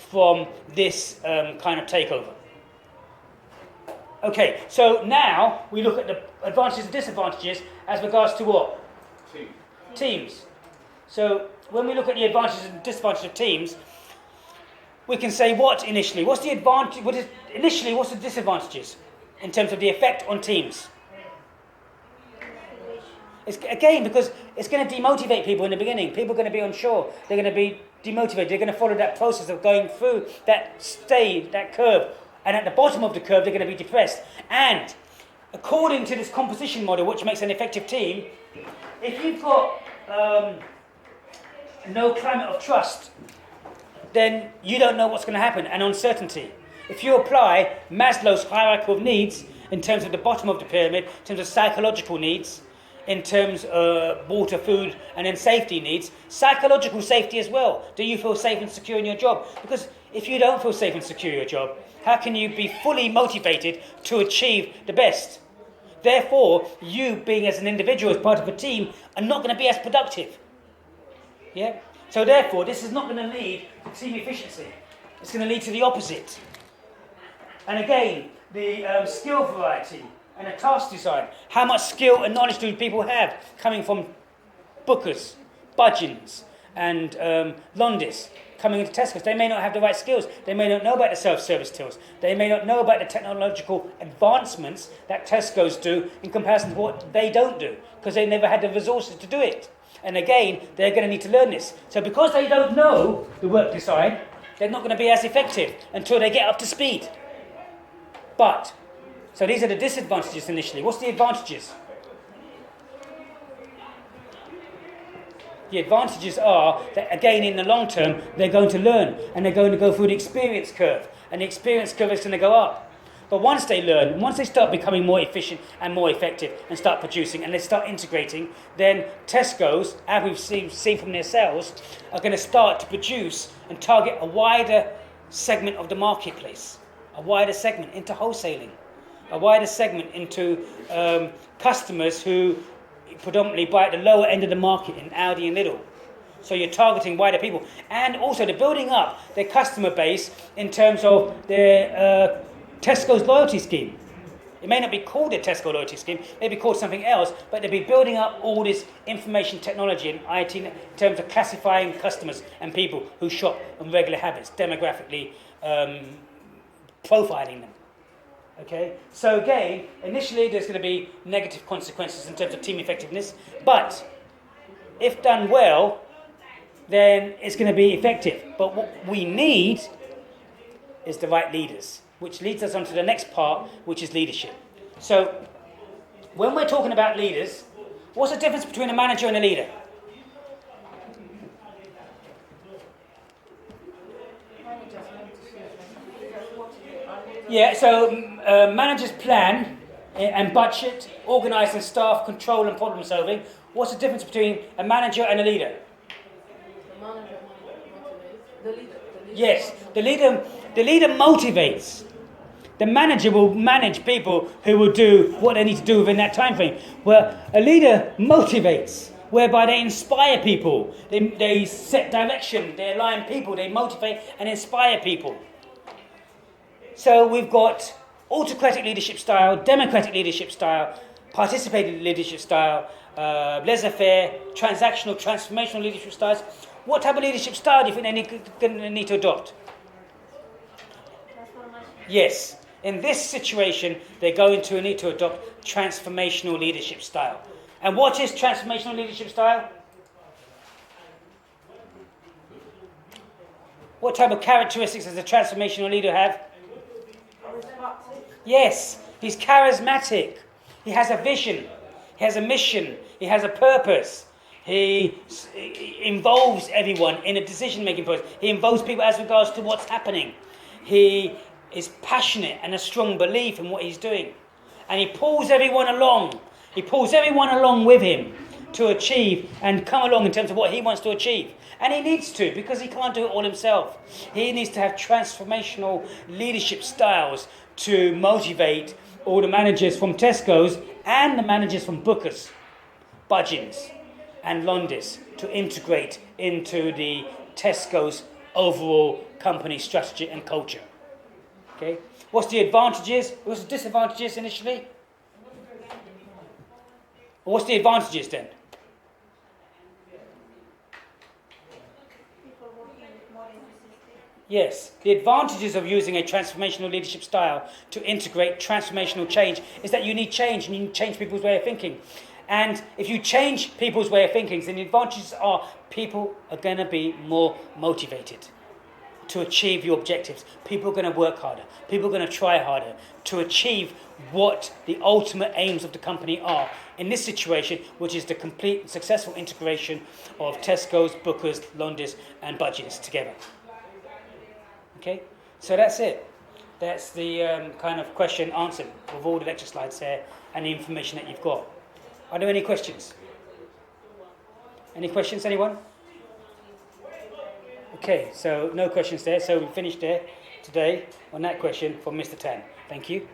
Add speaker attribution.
Speaker 1: from this kind of takeover. Okay, so now we look at the advantages and disadvantages as regards to what? Teams. So when we look at the advantages and disadvantages of teams, we can say what initially? What's the advantage? What's the disadvantages in terms of the effect on teams? It's, again, because it's going to demotivate people in the beginning. People are going to be unsure. They're going to be demotivated. They're going to follow that process of going through that stage, that curve. And at the bottom of the curve, they're going to be depressed. And according to this composition model, which makes an effective team, if you've got no climate of trust, then you don't know what's going to happen, and uncertainty. If you apply Maslow's hierarchy of needs in terms of the bottom of the pyramid, in terms of psychological needs, in terms of water, food, and then safety needs, psychological safety as well. Do you feel safe and secure in your job? Because if you don't feel safe and secure in your job, how can you be fully motivated to achieve the best? Therefore, you being as an individual, as part of a team, are not going to be as productive. Yeah? So therefore, this is not going to lead to team efficiency. It's going to lead to the opposite. And again, the skill variety and the task design. How much skill and knowledge do people have coming from Bookers, Budgeons, and Londis coming into Tesco's? They may not have the right skills. They may not know about the self-service tills. They may not know about the technological advancements that Tesco's do in comparison to what they don't do, because they never had the resources to do it. And again, they're going to need to learn this. So because they don't know the work design, they're not going to be as effective until they get up to speed. But, so these are the disadvantages initially. What's the advantages? The advantages are that, again, in the long term, they're going to learn. And they're going to go through the experience curve. And the experience curve is going to go up. But once they learn, once they start becoming more efficient and more effective and start producing and they start integrating, then Tesco's, as we've seen from their sales, are going to start to produce and target a wider segment of the marketplace, a wider segment into wholesaling, a wider segment into customers who predominantly buy at the lower end of the market in Aldi and Lidl. So you're targeting wider people. And also they're building up their customer base in terms of their Tesco's loyalty scheme. It may not be called a Tesco loyalty scheme, it may be called something else, but they'll be building up all this information technology and IT in terms of classifying customers and people who shop on regular habits, demographically profiling them. Okay, so again, initially there's going to be negative consequences in terms of team effectiveness, but if done well, then it's going to be effective. But what we need is the right leaders, which leads us on to the next part, which is leadership. So, when we're talking about leaders, what's the difference between a manager and a leader? Yeah, so managers plan and budget, organise and staff, control and problem solving. What's the difference between a manager and a leader?
Speaker 2: The manager motivates. The leader.
Speaker 1: Yes, the leader motivates. The manager will manage people who will do what they need to do within that time frame. Where a leader motivates, whereby they inspire people. They set direction, they align people, they motivate and inspire people. So we've got autocratic leadership style, democratic leadership style, participative leadership style, laissez-faire, transactional, transformational leadership styles. What type of leadership style do you think they need to adopt? Yes. In this situation, they're going to need to adopt transformational leadership style. And what is transformational leadership style? What type of characteristics does a transformational leader have? Yes, he's charismatic. He has a vision. He has a mission. He has a purpose. He involves everyone in a decision-making process. He involves people as regards to what's happening. He is passionate and a strong belief in what he's doing. And he pulls everyone along. He pulls everyone along with him to achieve and come along in terms of what he wants to achieve. And he needs to, because he can't do it all himself. He needs to have transformational leadership styles to motivate all the managers from Tesco's and the managers from Bookers, Budgeons and Londis to integrate into the Tesco's overall company strategy and culture. Okay? What's the advantages? What's the disadvantages initially? What's the advantages then? Yes, the advantages of using a transformational leadership style to integrate transformational change is that you need change, and you need to change people's way of thinking. And if you change people's way of thinking, then the advantages are people are going to be more motivated to achieve your objectives. People are going to work harder. People are going to try harder to achieve what the ultimate aims of the company are. In this situation, which is the complete and successful integration of Tesco's, Booker's, Londis and Budgies together. Okay, so that's it. That's the kind of question answered with all the lecture slides there and the information that you've got. Are there any questions? Any questions, anyone? Okay, so no questions there. So we finished there today on that question from Mr. Tan. Thank you.